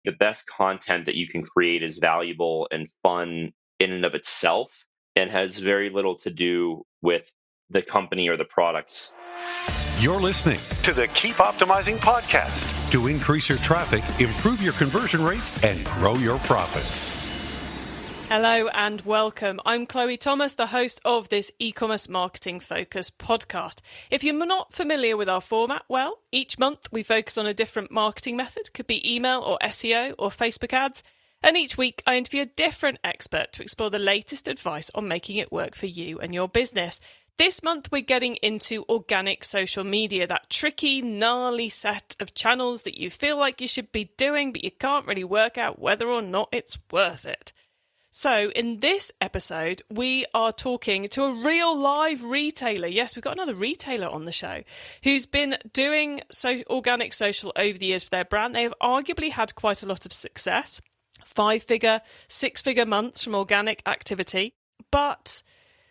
the best content that you can create is valuable and fun in and of itself and has very little to do with the company or the products. You're listening to the Keep Optimizing podcast to increase your traffic, improve your conversion rates, and grow your profits. Hello and welcome. I'm Chloe Thomas, the host of this e-commerce marketing focus podcast. If you're not familiar with our format, well, each month we focus on a different marketing method, could be email or SEO or Facebook ads. And each week I interview a different expert to explore the latest advice on making it work for you and your business. This month we're getting into organic social media, that tricky, gnarly set of channels that you feel like you should be doing, but you can't really work out whether or not it's worth it. So in this episode, we are talking to a real live retailer. Yes, we've got another retailer on the show who's been doing organic social over the years for their brand. They have arguably had quite a lot of success, 5-figure, 6-figure months from organic activity, but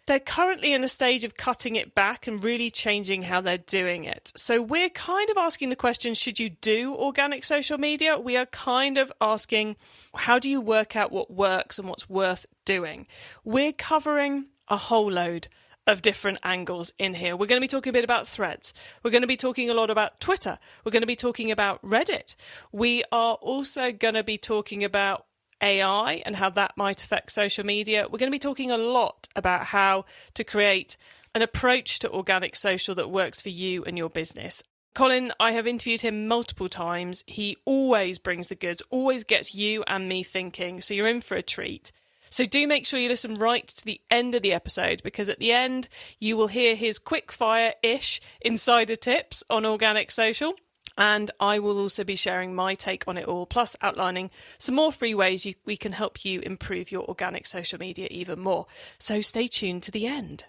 they're currently in a stage of cutting it back and really changing how they're doing it. So we're kind of asking the question, should you do organic social media? We are kind of asking, how do you work out what works and what's worth doing? We're covering a whole load of different angles in here. We're going to be talking a bit about threads. We're going to be talking a lot about Twitter. We're going to be talking about Reddit. We are also going to be talking about AI and how that might affect social media. We're going to be talking a lot about how to create an approach to organic social that works for you and your business. Colin, I have interviewed him multiple times. He always brings the goods, always gets you and me thinking, so you're in for a treat. So do make sure you listen right to the end of the episode, because at the end you will hear his quick fire-ish insider tips on organic social. And I will also be sharing my take on it all, plus outlining some more free ways we can help you improve your organic social media even more. So stay tuned to the end.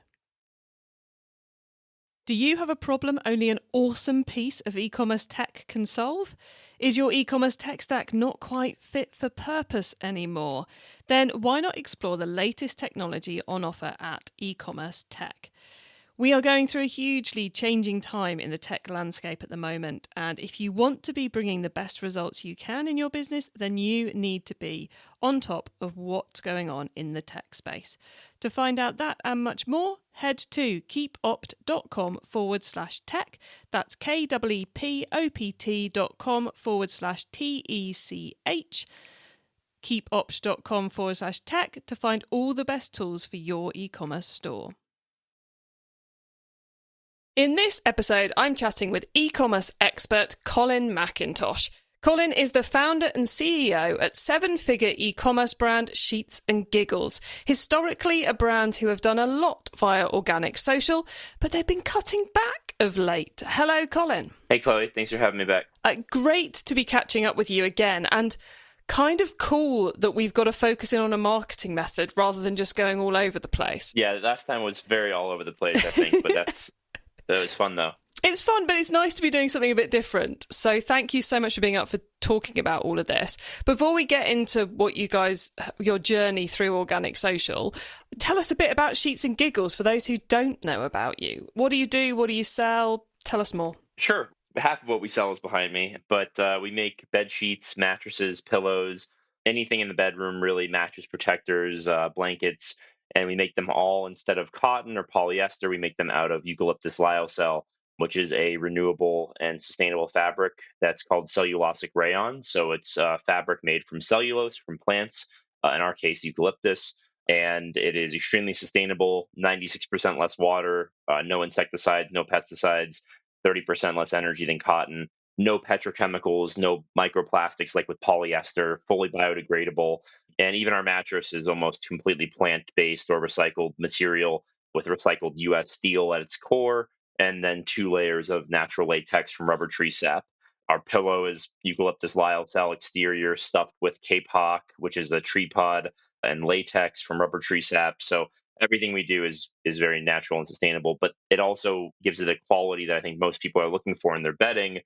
Do you have a problem only an awesome piece of e-commerce tech can solve? Is your e-commerce tech stack not quite fit for purpose anymore? Then why not explore the latest technology on offer at e-commerce tech? We are going through a hugely changing time in the tech landscape at the moment, and if you want to be bringing the best results you can in your business, then you need to be on top of what's going on in the tech space. To find out that and much more, head to keepopt.com/tech. That's keepopt.com/TECH. keepopt.com/tech to find all the best tools for your e-commerce store. In this episode, I'm chatting with e-commerce expert Colin McIntos. Colin is the founder and CEO at 7-figure e-commerce brand Sheets and Giggles. Historically, a brand who have done a lot via organic social, but they've been cutting back of late. Hello, Colin. Hey, Chloe. Thanks for having me back. Great to be catching up with you again, and kind of cool that we've got to focus in on a marketing method rather than just going all over the place. Yeah, last time was very all over the place, I think, but that was fun, though. It's fun, but it's nice to be doing something a bit different. So thank you so much for being up for talking about all of this. Before we get into what your journey through organic social, tell us a bit about Sheets and Giggles for those who don't know about you. What do you do? What do you sell? Tell us more. Sure. Half of what we sell is behind me, but we make bed sheets, mattresses, pillows, anything in the bedroom, really, mattress protectors, blankets. And we make them all, instead of cotton or polyester, we make them out of eucalyptus lyocell, which is a renewable and sustainable fabric that's called cellulosic rayon. So it's fabric made from cellulose, from plants, in our case, eucalyptus. And it is extremely sustainable, 96% less water, no insecticides, no pesticides, 30% less energy than cotton, no petrochemicals, no microplastics like with polyester, fully biodegradable. And even our mattress is almost completely plant-based or recycled material with recycled US steel at its core, and then 2 layers of natural latex from rubber tree sap. Our pillow is eucalyptus lyocell exterior stuffed with kapok, which is a tree pod, and latex from rubber tree sap. So everything we do is very natural and sustainable, but it also gives it a quality that I think most people are looking for in their bedding,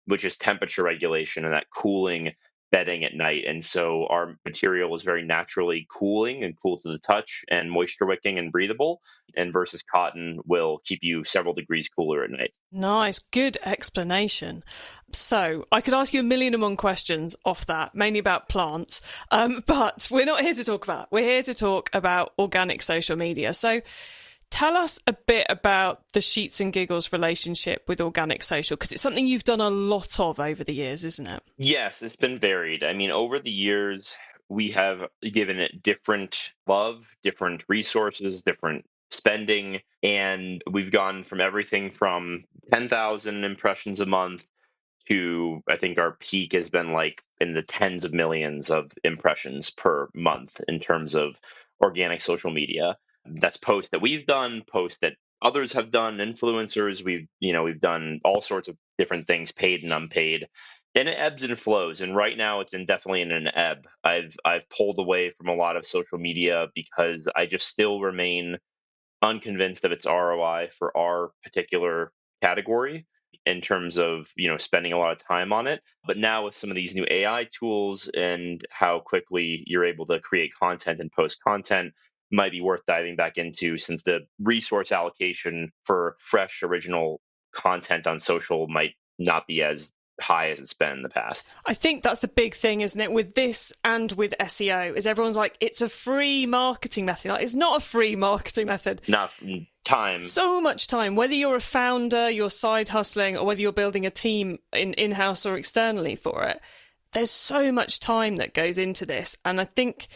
which is temperature regulation and that cooling bedding at night. And so our material is very naturally cooling and cool to the touch and moisture wicking and breathable. And versus cotton will keep you several degrees cooler at night. Nice, good explanation. So I could ask you a million and one questions off that, mainly about plants, but we're not here to talk about that. We're here to talk about organic social media. So tell us a bit about the Sheets and Giggles relationship with organic social, because it's something you've done a lot of over the years, isn't it? Yes, it's been varied. I mean, over the years, we have given it different love, different resources, different spending, and we've gone from everything from 10,000 impressions a month to, I think our peak has been like in the tens of millions of impressions per month in terms of organic social media. That's posts that we've done, posts that others have done, influencers. We've done all sorts of different things, paid and unpaid. And it ebbs and flows. And right now it's definitely in an ebb. I've pulled away from a lot of social media because I just still remain unconvinced of its ROI for our particular category in terms of spending a lot of time on it. But now with some of these new AI tools and how quickly you're able to create content and post content, might be worth diving back into, since the resource allocation for fresh original content on social might not be as high as it's been in the past. I think that's the big thing, isn't it, with this and with SEO, is everyone's like, it's a free marketing method. Like, it's not a free marketing method. Not time. So much time, whether you're a founder, you're side hustling, or whether you're building a team in-house or externally for it. There's so much time that goes into this. And I think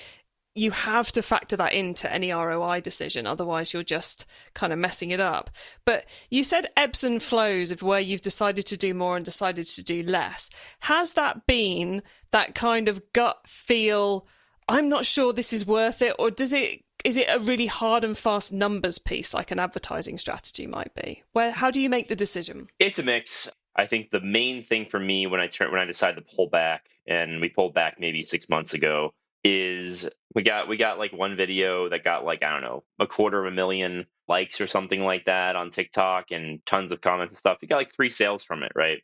you have to factor that into any ROI decision. Otherwise, you're just kind of messing it up. But you said ebbs and flows of where you've decided to do more and decided to do less. Has that been that kind of gut feel, I'm not sure this is worth it? Or is it a really hard and fast numbers piece like an advertising strategy might be? How do you make the decision? It's a mix. I think the main thing for me when I decided to pull back, and we pulled back maybe 6 months ago, is we got like one video that got like, I don't know, 250,000 likes or something like that on TikTok and tons of comments and stuff. We got like 3 sales from it, right?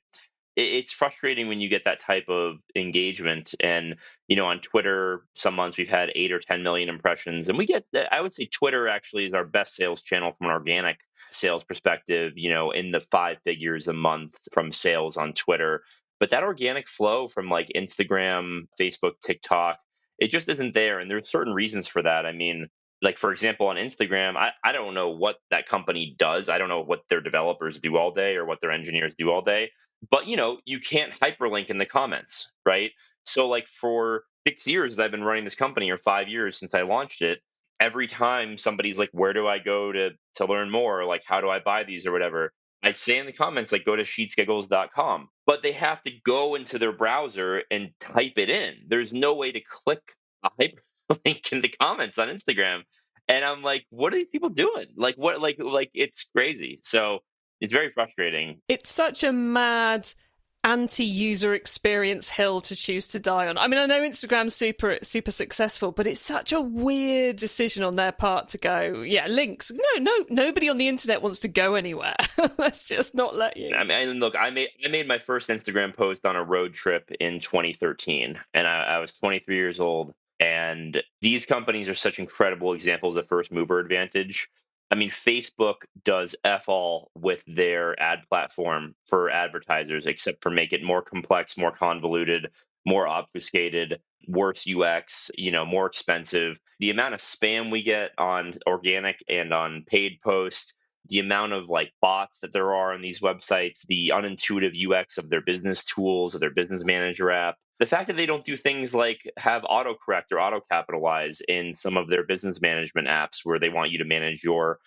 It's frustrating when you get that type of engagement. And on Twitter, some months we've had 8 or 10 million impressions, and I would say Twitter actually is our best sales channel from an organic sales perspective, in the 5 figures a month from sales on Twitter. But that organic flow from like Instagram, Facebook, TikTok, it just isn't there. And there's certain reasons for that. I mean, like, for example, on Instagram, I don't know what that company does. I don't know what their developers do all day or what their engineers do all day. But you can't hyperlink in the comments, right? So like for 6 years that I've been running this company, or 5 years since I launched it, every time somebody's like, where do I go to learn more? Or like, how do I buy these or whatever? I'd say in the comments, like, go to sheetsgiggles.com. But they have to go into their browser and type it in. There's no way to click a hyperlink in the comments on Instagram. And I'm like, what are these people doing? Like, what, like it's crazy. So it's very frustrating. It's such a mad anti-user experience hill to choose to die on. I mean, I know Instagram's super successful, but it's such a weird decision on their part to go, yeah, links. No, nobody on the internet wants to go anywhere. Let's just not let you. I mean, look, I made my first Instagram post on a road trip in 2013, and I was 23 years old. And these companies are such incredible examples of first mover advantage. I mean, Facebook does F all with their ad platform for advertisers, except for make it more complex, more convoluted, more obfuscated, worse UX, more expensive. The amount of spam we get on organic and on paid posts, the amount of like bots that there are on these websites, the unintuitive UX of their business tools, of their business manager app, the fact that they don't do things like have autocorrect or auto capitalize in some of their business management apps where they want you to manage your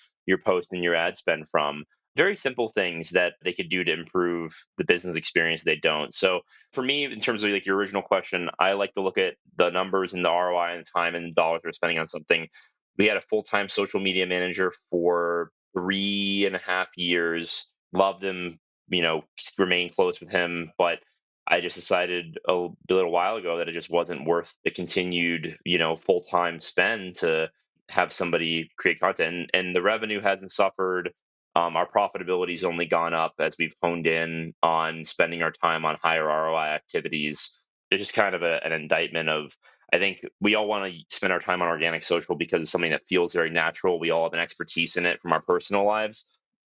post and your ad spend from. Very simple things that they could do to improve the business experience. They don't. So for me, in terms of like your original question, I like to look at the numbers and the ROI and the time and the dollars we're spending on something. We had a full-time social media manager for 3.5 years. Loved him, remained close with him, but I just decided a little while ago that it just wasn't worth the continued, full-time spend to have somebody create content. And the revenue hasn't suffered. Our profitability's only gone up as we've honed in on spending our time on higher ROI activities. it's just kind of an indictment of, I think we all want to spend our time on organic social because it's something that feels very natural. We all have an expertise in it from our personal lives,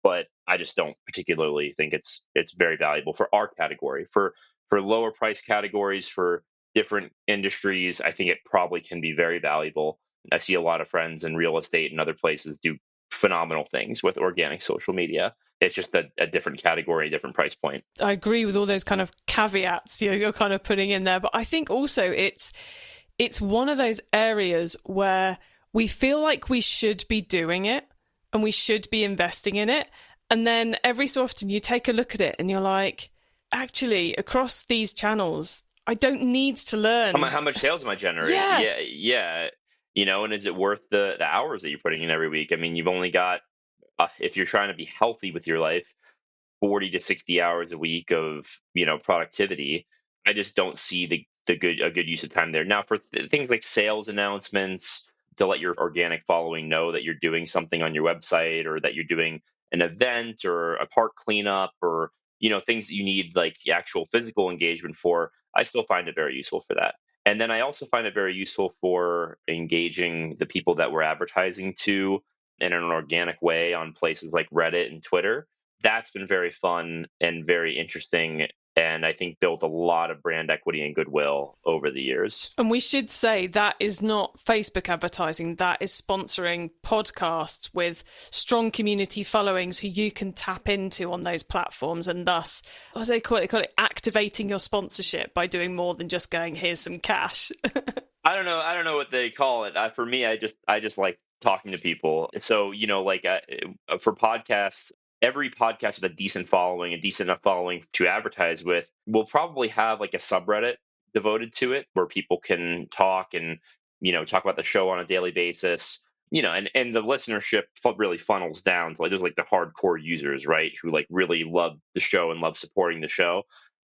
but I just don't particularly think it's very valuable for our category. For lower price categories, for different industries, I think it probably can be very valuable. I see a lot of friends in real estate and other places do phenomenal things with organic social media. It's just a different category, a different price point. I agree with all those kind of caveats you're kind of putting in there, but I think also it's one of those areas where we feel like we should be doing it and we should be investing in it. And then every so often you take a look at it and you're like, actually, across these channels, I don't need to learn. How much sales am I generating? Yeah. And is it worth the hours that you're putting in every week? I mean, you've only got, if you're trying to be healthy with your life, 40 to 60 hours a week of, productivity. I just don't see a good use of time there. Now, for things like sales announcements, to let your organic following know that you're doing something on your website, or that you're doing an event or a park cleanup, or things that you need like the actual physical engagement for, I still find it very useful for that. And then I also find it very useful for engaging the people that we're advertising to in an organic way on places like Reddit and Twitter. That's been very fun and very interesting, and I think built a lot of brand equity and goodwill over the years. And we should say that is not Facebook advertising. That is sponsoring podcasts with strong community followings who you can tap into on those platforms, and thus, what do they call it? They call it activating your sponsorship by doing more than just going, here's some cash. I don't know what they call it. For me, I just like talking to people. So, for podcasts, every podcast with a decent enough following to advertise with, will probably have like a subreddit devoted to it where people can talk and, talk about the show on a daily basis. And the listenership really funnels down to like, there's like the hardcore users, right, who like really love the show and love supporting the show.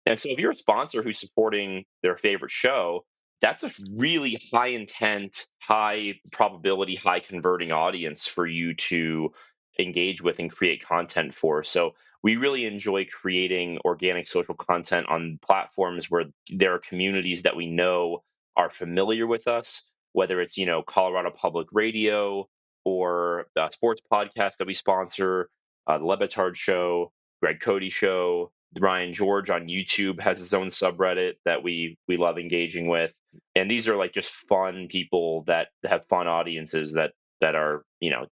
And so if you're a sponsor who's supporting their favorite show, that's a really high intent, high probability, high converting audience for you to engage with and create content for. So we really enjoy creating organic social content on platforms where there are communities that we know are familiar with us, whether it's, Colorado Public Radio or the sports podcast that we sponsor, the Lebetard Show, Greg Cody Show. Ryan George on YouTube has his own subreddit that we love engaging with. And these are like just fun people that have fun audiences that are,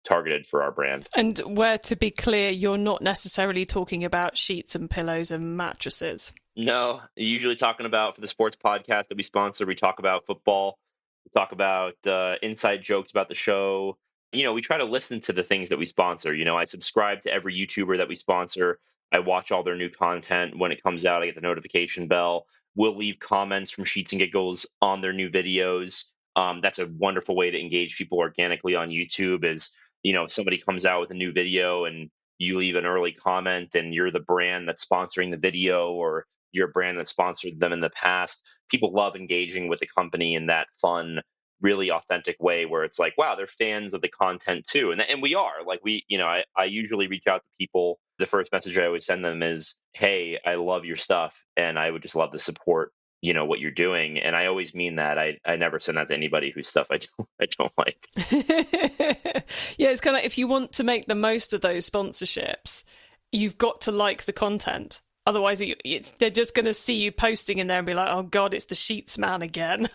targeted for our brand. And where, to be clear, you're not necessarily talking about sheets and pillows and mattresses. No, usually talking about, for the sports podcast that we sponsor, we talk about football. We talk about inside jokes about the show. We try to listen to the things that we sponsor. I subscribe to every YouTuber that we sponsor. I watch all their new content. When it comes out, I get the notification bell. We'll leave comments from Sheets and Giggles on their new videos. That's a wonderful way to engage people organically on YouTube is, if somebody comes out with a new video and you leave an early comment and you're the brand that's sponsoring the video, or you're a brand that sponsored them in the past, people love engaging with the company in that fun, really authentic way where it's like, wow, they're fans of the content too. And we are like, I usually reach out to people. The first message I always send them is, hey, I love your stuff and I would just love to support, what you're doing. And I always mean that. I never send that to anybody whose stuff I don't like. Yeah, it's kind of like, if you want to make the most of those sponsorships, you've got to like the content. Otherwise, they're just going to see you posting in there and be like, oh God, it's the Sheets man again.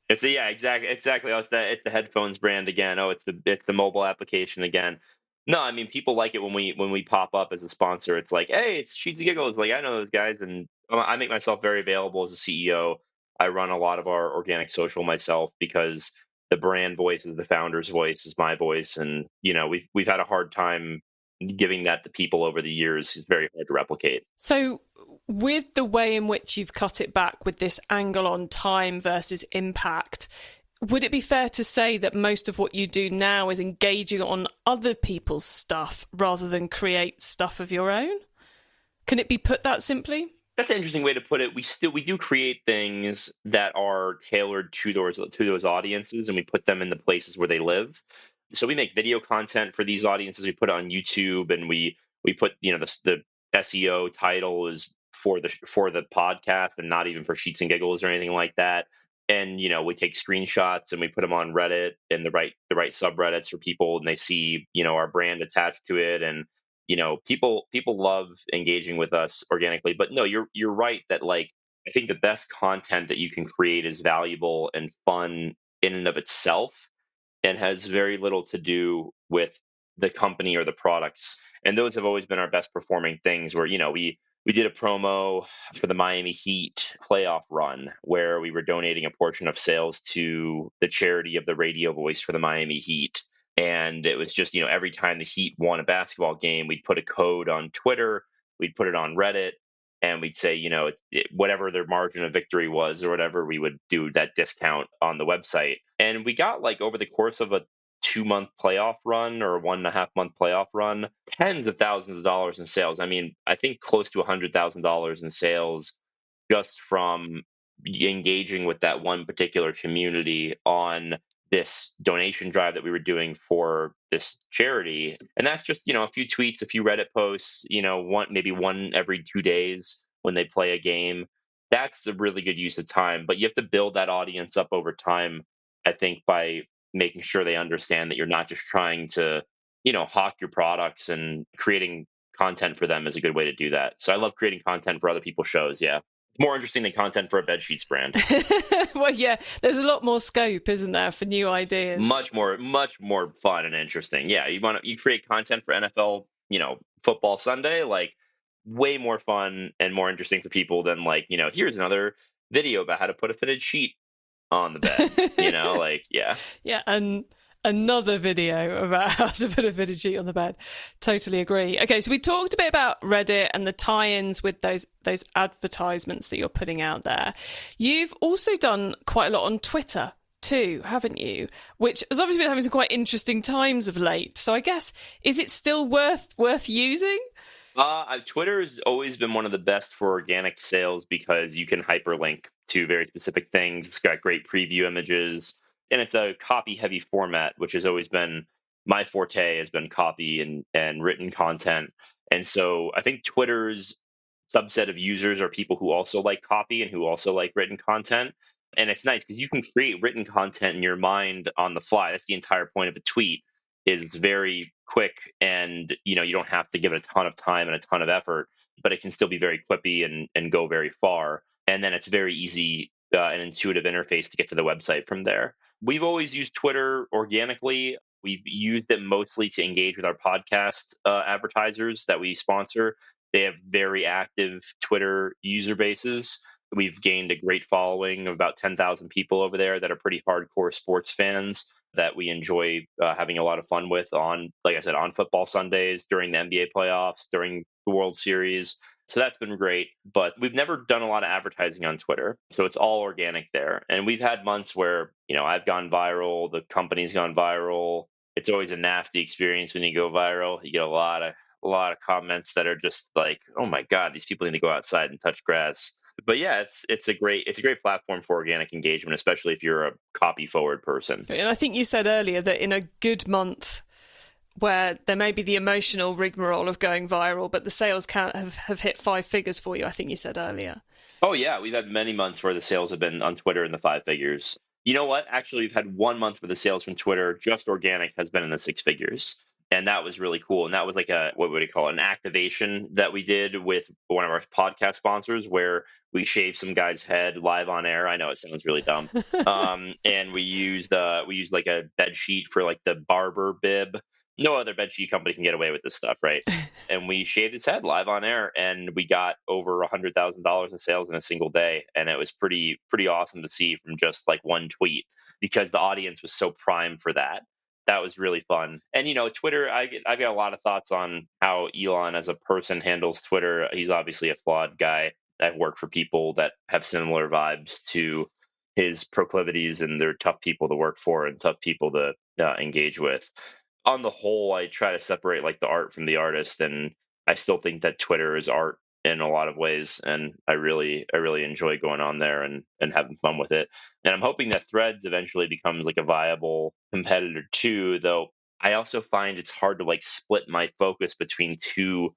Exactly. Oh, it's the headphones brand again. Oh, it's the mobile application again. No, I mean, people like it when we pop up as a sponsor. It's like, hey, it's Sheets and Giggles. Like, I know those guys, and I make myself very available as a CEO. I run a lot of our organic social myself because the brand voice is the founder's voice, is my voice, and we've had a hard time giving that to people over the years. It's very hard to replicate. So, with the way in which you've cut it back with this angle on time versus impact, would it be fair to say that most of what you do now is engaging on other people's stuff rather than create stuff of your own? Can it be put that simply? That's an interesting way to put it. We do create things that are tailored to those audiences, and we put them in the places where they live. So we make video content for these audiences. We put it on YouTube, and we put the SEO title is for the podcast, and not even for Sheets and Giggles or anything like that. And we take screenshots and we put them on Reddit and the right subreddits for people, and they see our brand attached to it. And people love engaging with us organically. But no, you're right that, like, I think the best content that you can create is valuable and fun in and of itself, and has very little to do with the company or the products. And those have always been our best performing things, where we did a promo for the Miami Heat playoff run where we were donating a portion of sales to the charity of the radio voice for the Miami Heat. And it was just, every time the Heat won a basketball game, we'd put a code on Twitter, we'd put it on Reddit, and we'd say, whatever their margin of victory was or whatever, we would do that discount on the website. And we got, like, over the course of a 2-month playoff run or a 1.5-month playoff run, tens of thousands of dollars in sales. I mean, I think close to $100,000 in sales just from engaging with that one particular community on this donation drive that we were doing for this charity. And that's just, a few tweets, a few Reddit posts, maybe one every 2 days when they play a game. That's a really good use of time. But you have to build that audience up over time, I think, by making sure they understand that you're not just trying to, hawk your products, and creating content for them is a good way to do that. So I love creating content for other people's shows. Yeah. More interesting than content for a bedsheets brand. Well, yeah, there's a lot more scope, isn't there, for new ideas? Much more fun and interesting. Yeah, you create content for NFL, football Sunday, like, way more fun and more interesting for people than, like, here's another video about how to put a fitted sheet on the bed. Like, yeah. Yeah, and another video about how to put a fitted sheet on the bed. Totally agree. Okay, so we talked a bit about Reddit and the tie-ins with those advertisements that you're putting out there. You've also done quite a lot on Twitter too, haven't you? Which has obviously been having some quite interesting times of late. So I guess, is it still worth using? Twitter has always been one of the best for organic sales because you can hyperlink to very specific things. It's got great preview images, and it's a copy heavy format, which has always been my forte, has been copy and written content. And so I think Twitter's subset of users are people who also like copy and who also like written content. And it's nice because you can create written content in your mind on the fly. That's the entire point of a tweet, is it's very quick, and you don't have to give it a ton of time and a ton of effort, but it can still be very quippy and go very far. And then it's very easy and intuitive interface to get to the website from there. We've always used Twitter organically. We've used it mostly to engage with our podcast advertisers that we sponsor. They have very active Twitter user bases. We've gained a great following of about 10,000 people over there that are pretty hardcore sports fans that we enjoy having a lot of fun with on, like I said, on football Sundays, during the NBA playoffs, during the World Series. So that's been great, but we've never done a lot of advertising on Twitter. So it's all organic there. And we've had months where, I've gone viral, the company's gone viral. It's always a nasty experience when you go viral. You get a lot of comments that are just like, oh my God, these people need to go outside and touch grass. But yeah, it's a great platform for organic engagement, especially if you're a copy forward person. And I think you said earlier that in a good month where there may be the emotional rigmarole of going viral, but the sales count have hit 5 figures for you, I think you said earlier. Oh yeah, we've had many months where the sales have been on Twitter in the 5 figures. You know what? Actually, we've had 1 month where the sales from Twitter, just organic, has been in the 6 figures. And that was really cool. And that was like what would you call it, an activation that we did with one of our podcast sponsors, where we shaved some guy's head live on air. I know it sounds really dumb. And we used like a bed sheet for like the barber bib. No other bed sheet company can get away with this stuff, right? And we shaved his head live on air, and we got over $100,000 in sales in a single day. And it was pretty awesome to see from just like one tweet, because the audience was so primed for that. That was really fun. And, Twitter, I've got a lot of thoughts on how Elon as a person handles Twitter. He's obviously a flawed guy. I've worked for people that have similar vibes to his proclivities, and they're tough people to work for and tough people to engage with. On the whole, I try to separate like the art from the artist, and I still think that Twitter is art in a lot of ways, and I really enjoy going on there and having fun with it. And I'm hoping that Threads eventually becomes like a viable competitor too, though I also find it's hard to like split my focus between two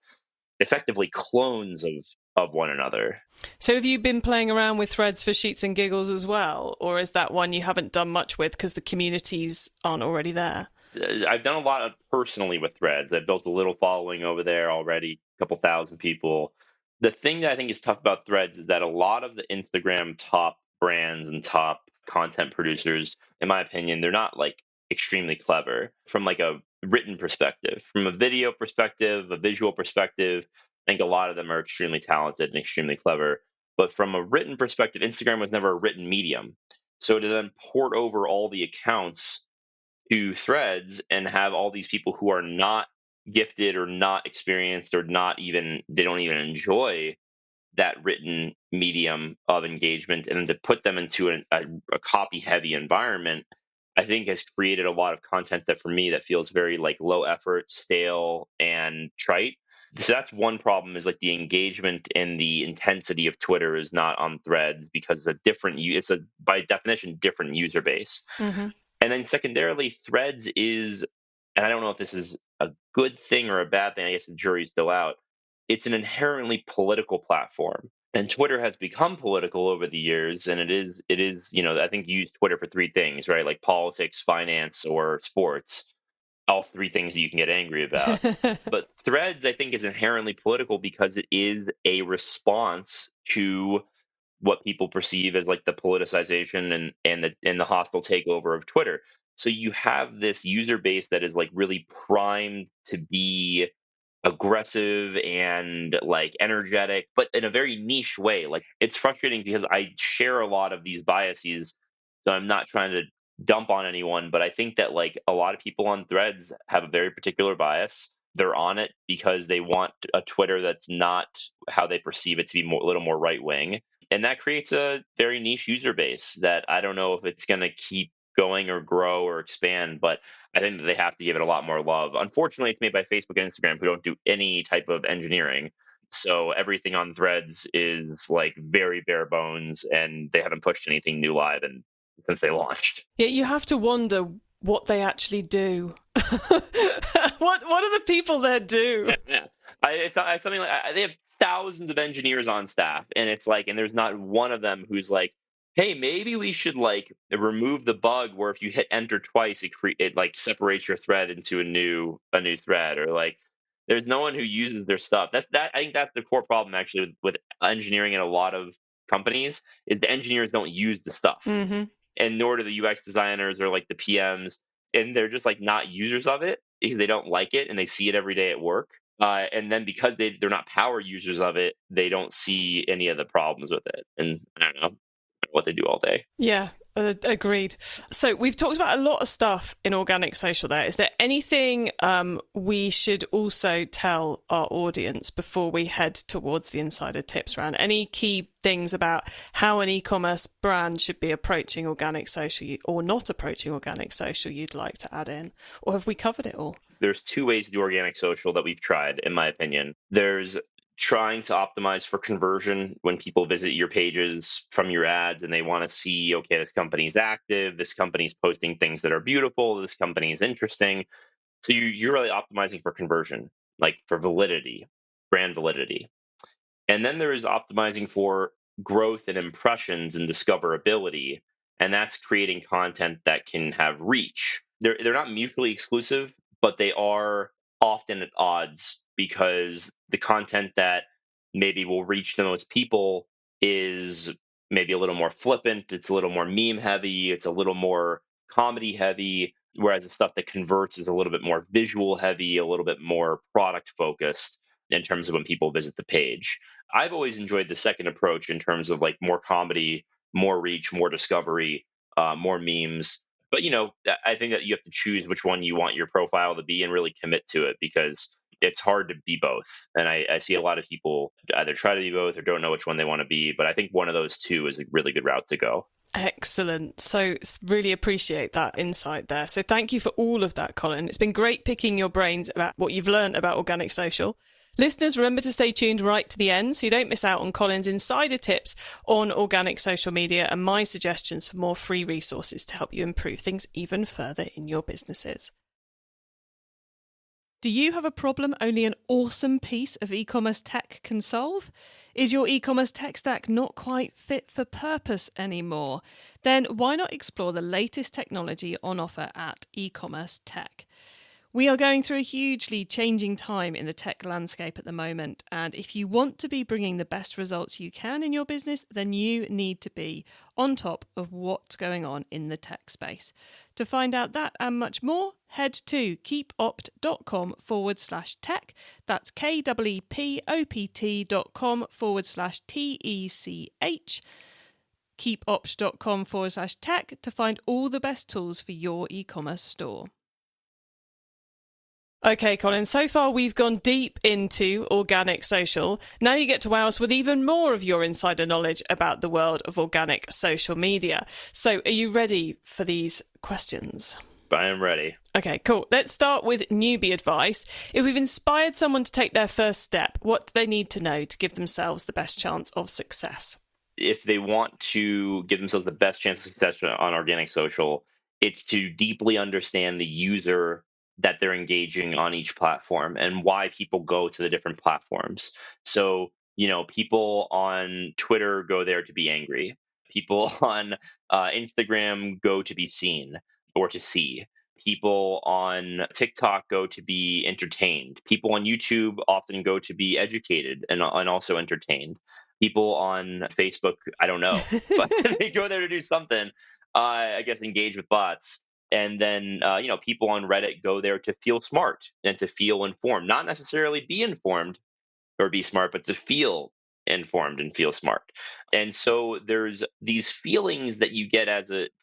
effectively clones of of one another. So have you been playing around with threads for Sheets and Giggles as well? Or is that one you haven't done much with because the communities aren't already there? I've done a lot of personally with threads. I've built a little following over there already, a couple thousand people. The thing that I think is tough about threads is that a lot of the Instagram top brands and top content producers, in my opinion, they're not like extremely clever from like a written perspective. From a video perspective, a visual perspective, I think a lot of them are extremely talented and extremely clever. But from a written perspective, Instagram was never a written medium. So to then port over all the accounts to threads and have all these people who are not gifted or not experienced or not even, they don't even enjoy that written medium of engagement, and then to put them into a copy heavy environment, I think has created a lot of content that for me that feels very like low effort, stale, and trite. So that's one problem, is like the engagement and the intensity of Twitter is not on threads because it's a by definition different user base. Mm-hmm. And then secondarily, threads is, and I don't know if this is a good thing or a bad thing, I guess the jury's still out. It's an inherently political platform. And Twitter has become political over the years, and it is, I think you use Twitter for three things, right? Like politics, finance, or sports. All three things that you can get angry about. But threads, I think, is inherently political because it is a response to what people perceive as like the politicization and the hostile takeover of Twitter. So you have this user base that is like really primed to be aggressive and like energetic, but in a very niche way. Like it's frustrating because I share a lot of these biases, so I'm not trying to dump on anyone, but I think that like a lot of people on threads have a very particular bias. They're on it because they want a Twitter that's not how they perceive it to be a little more right wing. And that creates a very niche user base that I don't know if it's going to keep going or grow or expand, but I think that they have to give it a lot more love. Unfortunately, it's made by Facebook and Instagram, who don't do any type of engineering. So everything on threads is like very bare bones, and they haven't pushed anything new live since they launched. Yeah, you have to wonder what they actually do. What do the people there do? Yeah. It's something like they have thousands of engineers on staff, and it's like, and there's not one of them who's like, hey, maybe we should like remove the bug where if you hit enter twice, it like separates your thread into a new thread, or like there's no one who uses their stuff. I think that's the core problem actually with engineering in a lot of companies, is the engineers don't use the stuff, and nor do the UX designers or like the PMs, and they're just like not users of it because they don't like it and they see it every day at work. And then because they're not power users of it, they don't see any of the problems with it. And I don't know what they do all day. Yeah, agreed. So we've talked about a lot of stuff in organic social there. Is there anything we should also tell our audience before we head towards the insider tips round? Any key things about how an e-commerce brand should be approaching organic social or not approaching organic social you'd like to add in? Or have we covered it all? There's two ways to do organic social that we've tried, in my opinion. There's trying to optimize for conversion when people visit your pages from your ads and they want to see, okay, this company's active, this company's posting things that are beautiful, this company is interesting. So you're really optimizing for conversion, like for validity, brand validity. And then there is optimizing for growth and impressions and discoverability. And that's creating content that can have reach. They're not mutually exclusive, but they are often at odds, because the content that maybe will reach the most people is maybe a little more flippant, it's a little more meme heavy, it's a little more comedy heavy, whereas the stuff that converts is a little bit more visual heavy, a little bit more product focused in terms of when people visit the page. I've always enjoyed the second approach in terms of like more comedy, more reach, more discovery, more memes. But, I think that you have to choose which one you want your profile to be and really commit to it, because it's hard to be both. And I see a lot of people either try to be both or don't know which one they want to be. But I think one of those two is a really good route to go. Excellent. So really appreciate that insight there. So thank you for all of that, Colin. It's been great picking your brains about what you've learned about organic social. Listeners, remember to stay tuned right to the end so you don't miss out on Colin's insider tips on organic social media and my suggestions for more free resources to help you improve things even further in your businesses. Do you have a problem only an awesome piece of e-commerce tech can solve? Is your e-commerce tech stack not quite fit for purpose anymore? Then why not explore the latest technology on offer at e-commerce tech? We are going through a hugely changing time in the tech landscape at the moment, and if you want to be bringing the best results you can in your business, then you need to be on top of what's going on in the tech space. To find out that and much more, head to keepopt.com/tech. That's keepopt.com/TECH. keepopt.com/tech to find all the best tools for your e-commerce store. Okay, Colin, so far we've gone deep into organic social. Now you get to wow us with even more of your insider knowledge about the world of organic social media. So are you ready for these questions? I am ready. Okay, cool. Let's start with newbie advice. If we've inspired someone to take their first step, what do they need to know to give themselves the best chance of success? If they want to give themselves the best chance of success on organic social, it's to deeply understand the user that they're engaging on each platform and why people go to the different platforms. So, people on Twitter go there to be angry. People on Instagram go to be seen or to see. People on TikTok go to be entertained. People on YouTube often go to be educated and also entertained. People on Facebook, I don't know, but they go there to do something. I guess engage with bots. And then, people on Reddit go there to feel smart and to feel informed, not necessarily be informed or be smart, but to feel informed and feel smart. And so there's these feelings that you get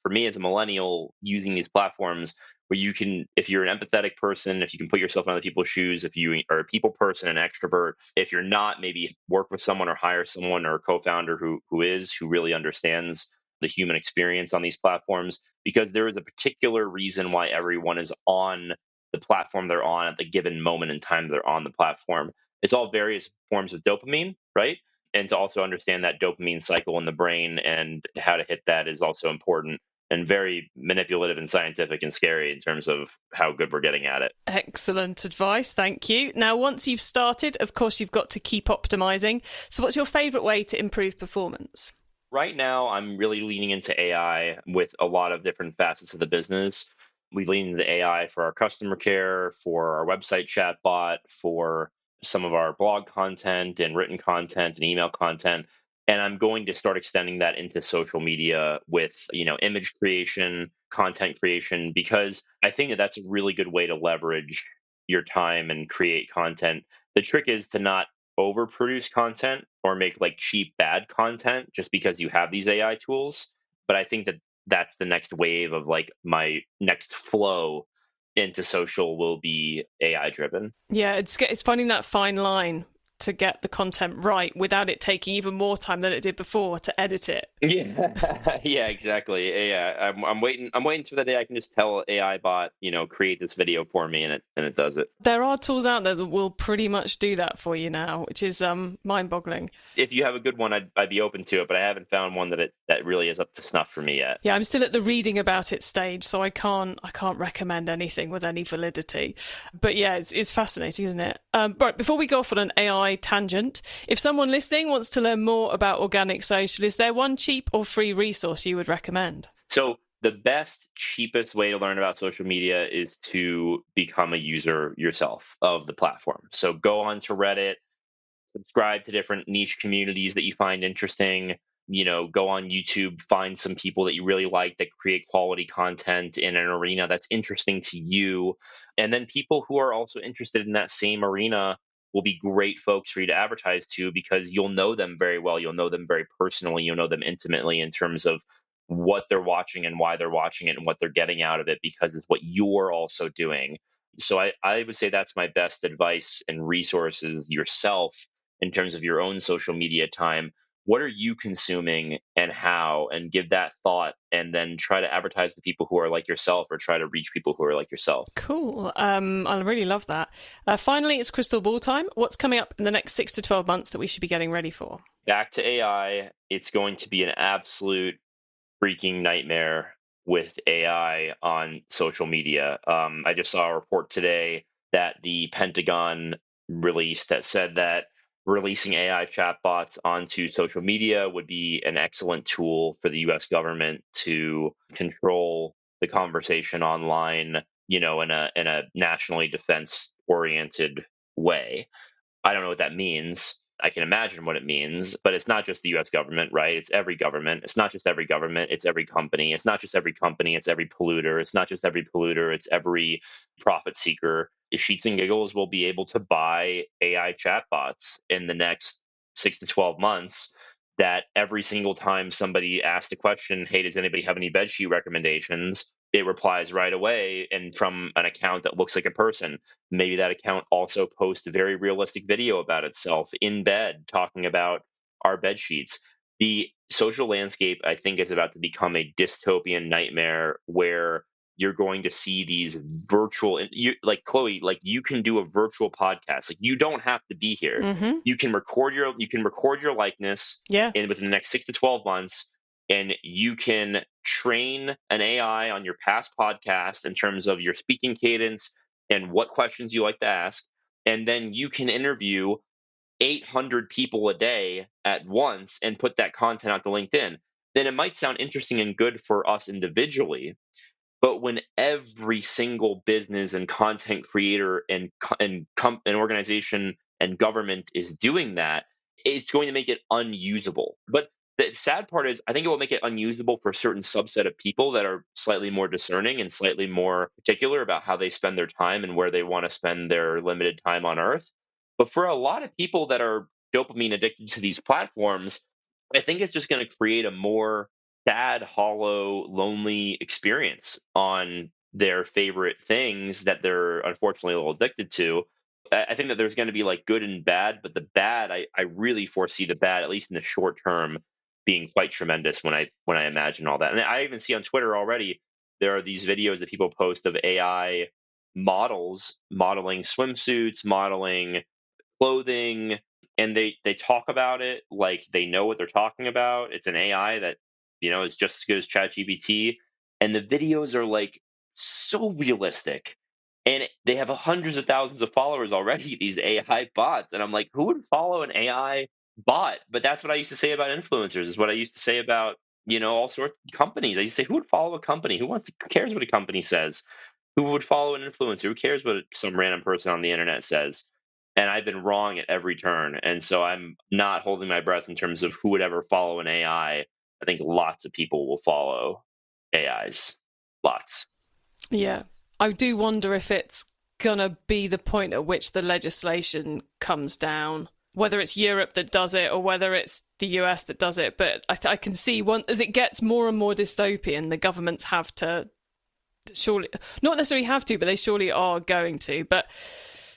for me as a millennial using these platforms where you can, if you're an empathetic person, if you can put yourself in other people's shoes, if you are a people person, an extrovert, if you're not, maybe work with someone or hire someone or a co-founder who really understands the human experience on these platforms, because there is a particular reason why everyone is on the platform they're on at the given moment in time they're on the platform. It's all various forms of dopamine, right? And to also understand that dopamine cycle in the brain and how to hit that is also important and very manipulative and scientific and scary in terms of how good we're getting at it. Excellent advice. Thank you. Now, once you've started, of course, you've got to keep optimizing. So what's your favorite way to improve performance? Right now, I'm really leaning into AI with a lot of different facets of the business. We lean into AI for our customer care, for our website chatbot, for some of our blog content and written content and email content. And I'm going to start extending that into social media with, image creation, content creation, because I think that that's a really good way to leverage your time and create content. The trick is to not overproduce content or make like cheap bad content just because you have these AI tools. But I think that that's the next wave of like my next flow into social will be AI driven. Yeah, it's finding that fine line to get the content right without it taking even more time than it did before to edit it. Yeah, yeah, exactly. Yeah, I'm waiting. I'm waiting for the day I can just tell AI bot, create this video for me, and it does it. There are tools out there that will pretty much do that for you now, which is mind-boggling. If you have a good one, I'd be open to it, but I haven't found one that really is up to snuff for me yet. Yeah, I'm still at the reading about it stage, so I can't recommend anything with any validity. But yeah, it's fascinating, isn't it? Right, before we go off on an AI tangent, if someone listening wants to learn more about organic social, is there one cheap or free resource you would recommend? So the best, cheapest way to learn about social media is to become a user yourself of the platform. So go onto Reddit, subscribe to different niche communities that you find interesting. Go on YouTube, find some people that you really like that create quality content in an arena that's interesting to you. And then people who are also interested in that same arena will be great folks for you to advertise to because you'll know them very well. You'll know them very personally. You'll know them intimately in terms of what they're watching and why they're watching it and what they're getting out of it because it's what you're also doing. So I would say that's my best advice and resources yourself in terms of your own social media time. What are you consuming and how? And give that thought and then try to advertise to people who are like yourself or try to reach people who are like yourself. Cool. I really love that. Finally, it's crystal ball time. What's coming up in the next 6 to 12 months that we should be getting ready for? Back to AI. It's going to be an absolute freaking nightmare with AI on social media. I just saw a report today that the Pentagon released that said that releasing AI chatbots onto social media would be an excellent tool for the US government to control the conversation online, in a nationally defense oriented way. I don't know what that means. I can imagine what it means, but it's not just the US government, right? It's every government. It's not just every government, it's every company. It's not just every company, it's every polluter. It's not just every polluter, it's every profit seeker. Sheets and Giggles will be able to buy AI chatbots in the next 6 to 12 months that every single time somebody asks a question, hey, does anybody have any bedsheet recommendations? It replies right away and from an account that looks like a person. Maybe that account also posts a very realistic video about itself in bed talking about our bed sheets. The social landscape, I think, is about to become a dystopian nightmare where you're going to see these virtual, like Chloe, like you can do a virtual podcast. Like you don't have to be here. Mm-hmm. You can record your likeness Yeah. within the next 6 to 12 months, and you can train an AI on your past podcast in terms of your speaking cadence and what questions you like to ask. And then you can interview 800 people a day at once and put that content out to LinkedIn. Then it might sound interesting and good for us individually. But when every single business and content creator and organization and government is doing that, it's going to make it unusable. But the sad part is, I think it will make it unusable for a certain subset of people that are slightly more discerning and slightly more particular about how they spend their time and where they want to spend their limited time on Earth. But for a lot of people that are dopamine addicted to these platforms, I think it's just going to create a more sad, hollow, lonely experience on their favorite things that they're unfortunately a little addicted to. I think that there's going to be like good and bad, but the bad, I really foresee the bad, at least in the short term, being quite tremendous when I imagine all that. And I even see on Twitter already there are these videos that people post of AI models modeling swimsuits, modeling clothing, and they talk about it like they know what they're talking about. It's an AI that is just as good as ChatGPT, and the videos are like so realistic, and they have hundreds of thousands of followers already. These AI bots, and I'm like, who would follow an AI bot? But that's what I used to say about influencers. Is what I used to say about all sorts of companies. I used to say, who would follow a company? Who cares what a company says? Who would follow an influencer? Who cares what some random person on the internet says? And I've been wrong at every turn. And so I'm not holding my breath in terms of who would ever follow an AI. I think lots of people will follow AIs. Lots. Yeah. I do wonder if it's going to be the point at which the legislation comes down, whether it's Europe that does it or whether it's the US that does it. But I can see as it gets more and more dystopian, the governments have to surely, not necessarily have to, but they surely are going to. But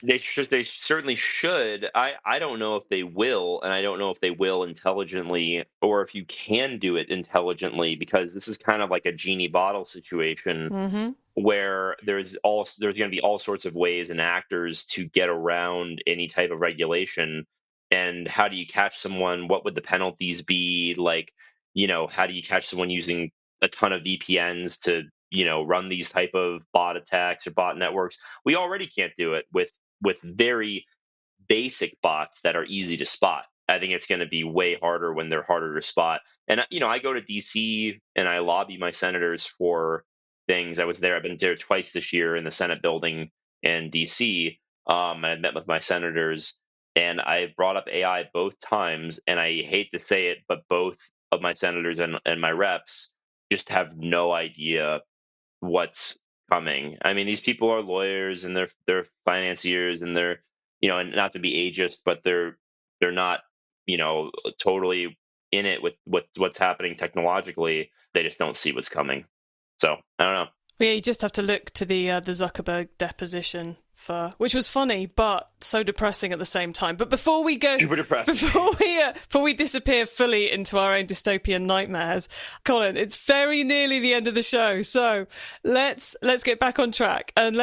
they certainly should. I don't know if they will, and I don't know if they will intelligently, or if you can do it intelligently, because this is kind of like a genie bottle situation where there's going to be all sorts of ways and actors to get around any type of regulation. And how do you catch someone? What would the penalties be? Like, how do you catch someone using a ton of VPNs to run these type of bot attacks or bot networks? We already can't do it with very basic bots that are easy to spot. I think it's going to be way harder when they're harder to spot. And I go to DC and I lobby my senators for things. I've been there twice this year in the Senate building in DC. And I met with my senators, and I've brought up AI both times. And I hate to say it, but both of my senators and my reps just have no idea what's coming. I mean, these people are lawyers and they're financiers, and they're and not to be ageist, but they're not totally in it with what's happening technologically. They just don't see what's coming. So I don't know. Yeah, you just have to look to the Zuckerberg deposition which was funny but so depressing at the same time. But before we go, before we disappear fully into our own dystopian nightmares, Colin, it's very nearly the end of the show, so let's get back on track, and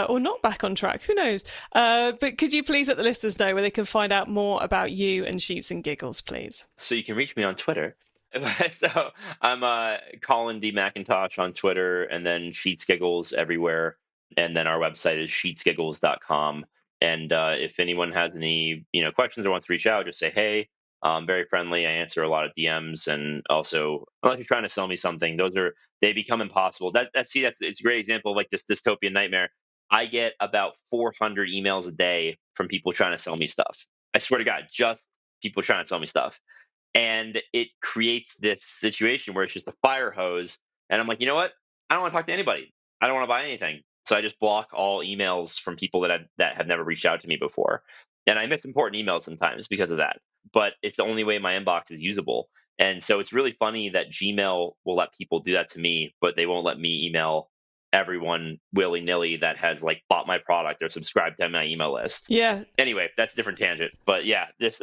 or not back on track, who knows? But could you please let the listeners know where they can find out more about you and Sheets and Giggles, please? So you can reach me on Twitter. So I'm Colin D. McIntosh on Twitter, and then Sheets Giggles everywhere. And then our website is sheetsgiggles.com. And if anyone has any questions or wants to reach out, just say hey. I'm very friendly. I answer a lot of DMs, and also unless you're trying to sell me something, they become impossible. It's a great example of like this dystopian nightmare. I get about 400 emails a day from people trying to sell me stuff. I swear to God, just people trying to sell me stuff. And it creates this situation where it's just a fire hose. And I'm like, you know what? I don't want to talk to anybody. I don't want to buy anything. So I just block all emails from people that have never reached out to me before. And I miss important emails sometimes because of that. But it's the only way my inbox is usable. And so it's really funny that Gmail will let people do that to me, but they won't let me email everyone willy-nilly that has like bought my product or subscribed to my email list. Yeah. Anyway, that's a different tangent. But yeah, just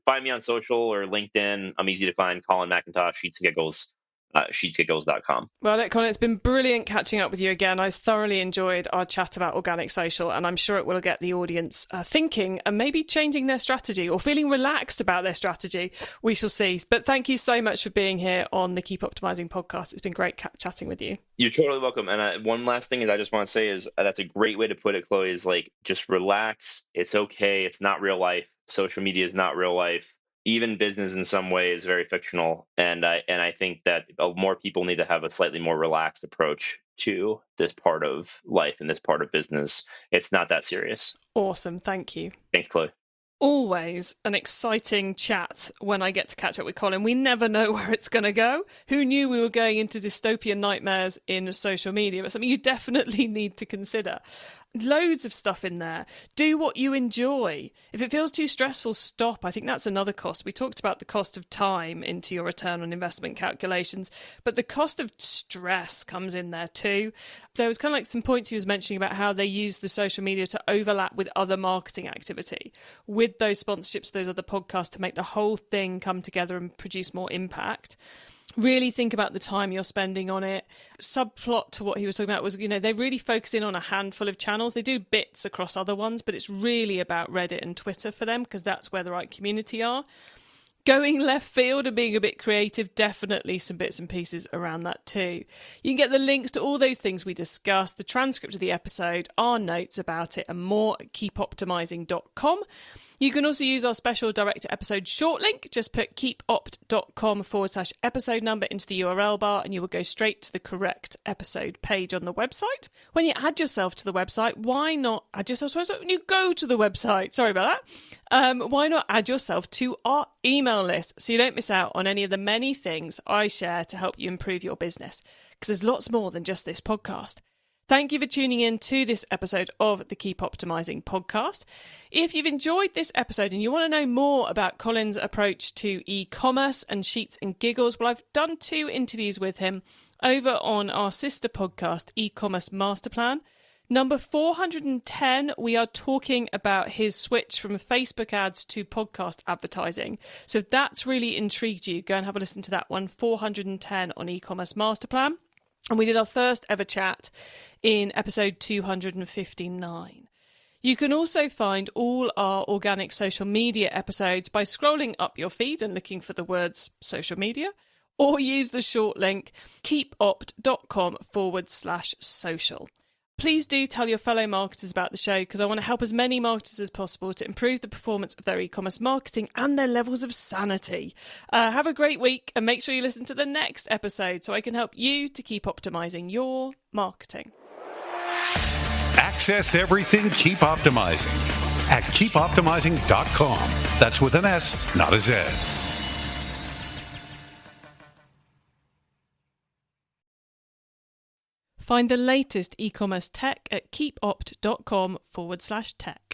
find me on social or LinkedIn. I'm easy to find. Colin McIntos, Sheets and Giggles, sheetsgiggles.com. Well, look, Colin, it's been brilliant catching up with you again. I thoroughly enjoyed our chat about organic social, and I'm sure it will get the audience thinking and maybe changing their strategy or feeling relaxed about their strategy. We shall see. But thank you so much for being here on the Keep Optimizing podcast. It's been great chatting with you. You're totally welcome. And one last thing is I just want to say is that's a great way to put it, Chloe, is like, just relax. It's okay. It's not real life. Social media is not real life. Even business in some way is very fictional. And I think that more people need to have a slightly more relaxed approach to this part of life and this part of business. It's not that serious. Awesome. Thank you. Thanks, Chloe. Always an exciting chat when I get to catch up with Colin. We never know where it's going to go. Who knew we were going into dystopian nightmares in social media? But something you definitely need to consider. Loads of stuff in there. Do what you enjoy. If it feels too stressful, stop. I think that's another cost. We talked about the cost of time into your return on investment calculations, but the cost of stress comes in there too. There was kind of like some points he was mentioning about how they use the social media to overlap with other marketing activity, with those sponsorships, those other podcasts, to make the whole thing come together and produce more impact. Really think about the time you're spending on it. Subplot to what he was talking about was, they really focus in on a handful of channels. They do bits across other ones, but it's really about Reddit and Twitter for them because that's where the right community are. Going left field and being a bit creative, definitely some bits and pieces around that too. You can get the links to all those things we discussed, the transcript of the episode, our notes about it, and more at keepoptimizing.com. You can also use our special direct to episode short link. Just put keepopt.com/episode number into the URL bar and you will go straight to the correct episode page on the website. When you add yourself to the website, why not add yourself to the website when you go to the website? Sorry about that. Why not add yourself to our email list so you don't miss out on any of the many things I share to help you improve your business? Because there's lots more than just this podcast. Thank you for tuning in to this episode of the Keep Optimizing podcast. If you've enjoyed this episode and you want to know more about Colin's approach to e-commerce and Sheets and Giggles, well, I've done 2 interviews with him over on our sister podcast, E-commerce Master Plan. Number 410, we are talking about his switch from Facebook ads to podcast advertising. So if that's really intrigued you, go and have a listen to that one, 410 on E-commerce Master Plan. And we did our first ever chat in episode 259. You can also find all our organic social media episodes by scrolling up your feed and looking for the words social media, or use the short link keepopt.com/social. Please do tell your fellow marketers about the show because I want to help as many marketers as possible to improve the performance of their e-commerce marketing and their levels of sanity. Have a great week and make sure you listen to the next episode so I can help you to keep optimizing your marketing. Access everything Keep Optimizing at keepoptimizing.com. That's with an S, not a Z. Find the latest e-commerce tech at keepopt.com/tech.